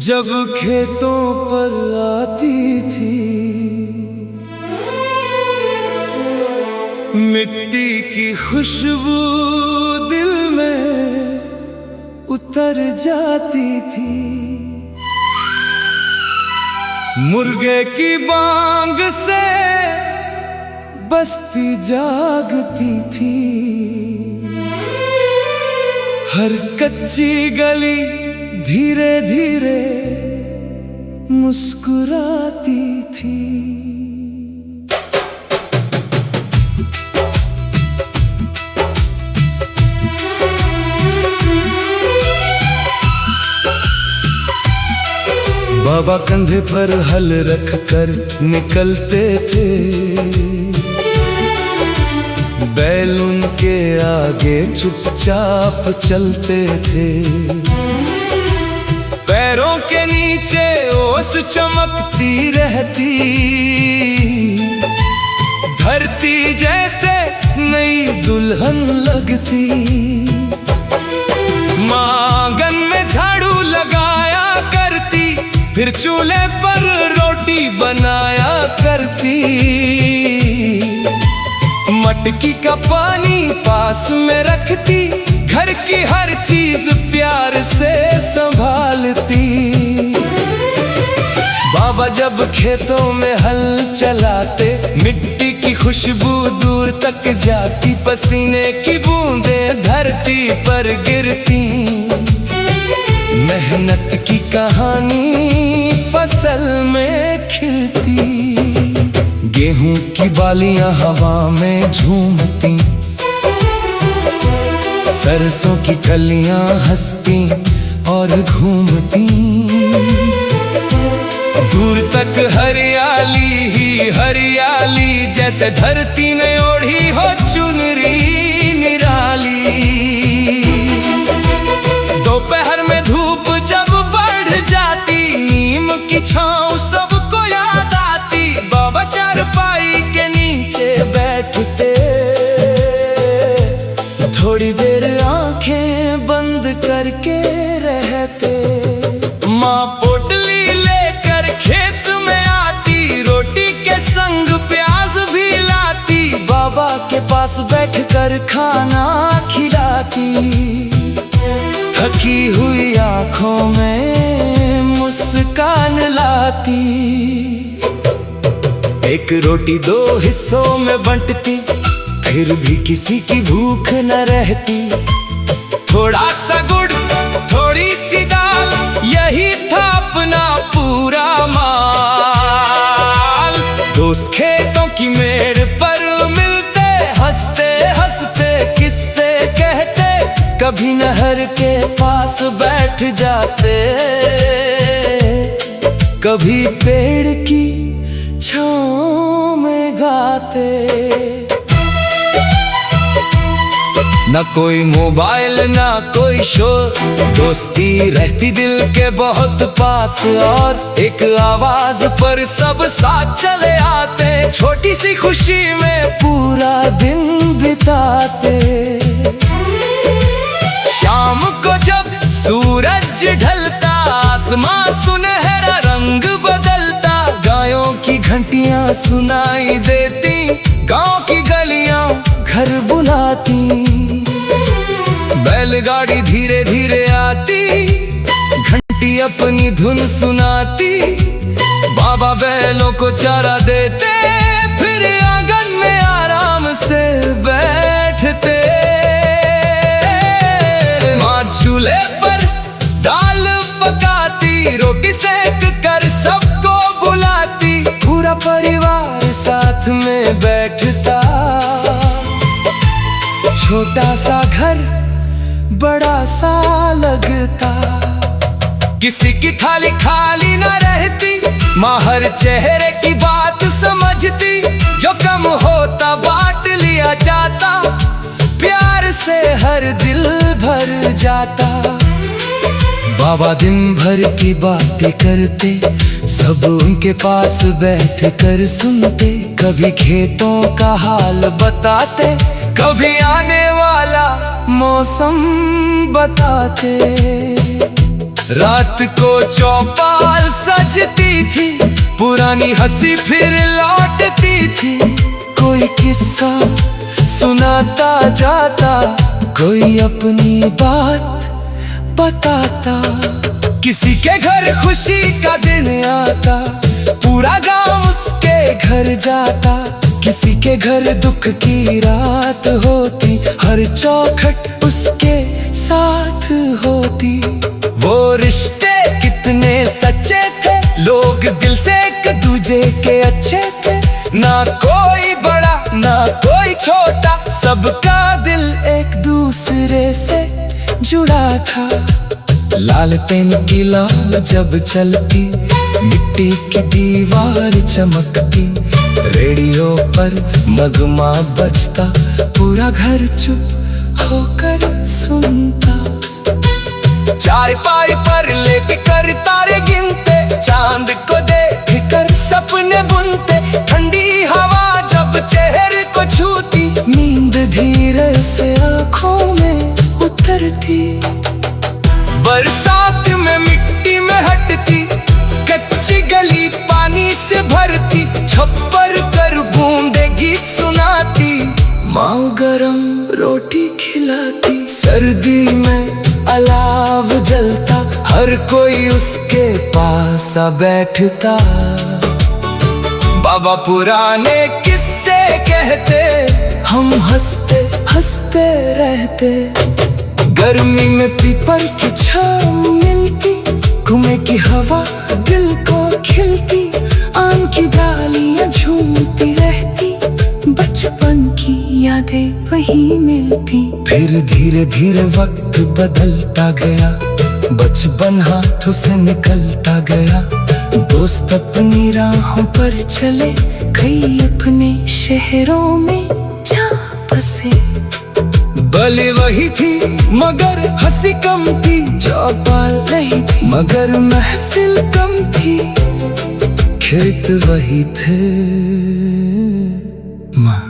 जब खेतों पर आती थी मिट्टी की खुशबू दिल में उतर जाती थी। मुर्गे की बांग से बस्ती जागती थी। हर कच्ची गली धीरे धीरे मुस्कुराती थी। बाबा कंधे पर हल रख कर निकलते थे। बैल उनके आगे चुपचाप चलते थे। पैरों के नीचे ओस चमकती रहती। धरती जैसे नई दुल्हन लगती। माँ आंगन में झाड़ू लगाया करती। फिर चूल्हे पर रोटी बनाया करती। मटकी का पानी पास में रखती। घर की हर चीज प्यार से संभालती। बाबा जब खेतों में हल चलाते मिट्टी की खुशबू दूर तक जाती। पसीने की बूंदें धरती पर गिरती। मेहनत की कहानी फसल में खिलती। गेहूं की बालियां हवा में झूमती। सरसों की कलियां हंसती और घूमती। दूर तक हरियाली ही हरियाली। जैसे धरती ने ओढ़ी हो चुनरी निराली। दोपहर में धूप जब बढ़ जाती। नीम की छांव सबको याद आती। बाबा चारपाई के नीचे बैठते। थोड़ी देर आंखें बंद करके रहते। माँ पोटली लेकर खेत में आती। रोटी के संग प्याज भी लाती। बाबा के पास बैठकर खाना खिलाती। थकी हुई आंखों में मुस्कान लाती। एक रोटी दो हिस्सों में बंटती। फिर भी किसी की भूख न रहती। थोड़ा सा गुड़ थोड़ी सी दाल यही था अपना पूरा माल। दोस्त खेतों की मेड़ पर मिलते। हंसते हंसते किस्से कहते। कभी नहर के पास बैठ जाते। कभी पेड़ की छांव में गाते। न कोई मोबाइल ना कोई शोर। दोस्ती रहती दिल के बहुत पास। और एक आवाज पर सब साथ चले आते। छोटी सी खुशी में पूरा दिन बिताते। शाम को जब सूरज ढलता आसमां सुनहरा रंग बदलता। गायों की घंटियां सुनाई देती। गांव की गलियां घर बुलाती। बैलगाड़ी धीरे धीरे आती। घंटी अपनी धुन सुनाती। बाबा बैलों को चारा देते। फिर आंगन में आराम से बैठते। माँ चूल्हे पर दाल पकाती। रोटी सेक कर सबको बुलाती। पूरा परिवार साथ में बैठता। छोटा सा घर बड़ा सा लगता। किसी की थाली खाली न रहती। माँ हर चेहरे की बात समझती। जो कम होता बांट लिया जाता। प्यार से हर दिल भर जाता। बाबा दिन भर की बातें करते। सब उनके पास बैठ कर सुनते। कभी खेतों का हाल बताते। कभी आने वाला मौसम बताते। रात को चौपाल सजती थी, पुरानी हंसी फिर लौटती थी। कोई किस्सा सुनाता जाता, कोई अपनी बात बताता। किसी के घर खुशी का दिन आता, पूरा गांव उसके घर जाता। किसी के घर दुख की रात होती, हर चौखट उसके साथ होती। वो रिश्ते कितने सच्चे थे, लोग दिल से एक दूजे के अच्छे थे। ना कोई बड़ा ना कोई छोटा, सबका दिल एक दूसरे से जुड़ा था। लाल पेन की लाल जब चलती, मिट्टी की दीवार चमकती। रेडियो पर नगमा बजता, पूरा घर चुप होकर सुनता। चारपाई पर लेट कर तारे गिनते, चांद को देख कर सपने बुनते। ठंडी हवा जब चेहरे को छूती, नींद धीरे से आँखों में उतरती। बरसात में मिट्टी में हटती, कच्ची गली पानी से भरती। छप्पर कर बूंदे गीत सुनाती, माँ गरम रोटी खिलाती। सर्दी में अलाव जलता, हर कोई उसके पास आ बैठता। बाबा पुराने किस्से कहते, हम हंसते हंसते रहते। गर्मी में पीपल की छाँव मिलती, घूमे की हवा दिल को खिलती। आम की डालियाँ झूमती रहती, बचपन की यादें वहीं मिलती। फिर धीरे धीरे वक्त बदलता गया, बचपन हाथों से निकलता गया। दोस्त अपनी राहों पर चले, कई अपने शहरों में जा बसे। भले वही थी मगर हंसी कम थी, चौपाल नहीं थी मगर महफिल कम थी। खेत वही थे माँ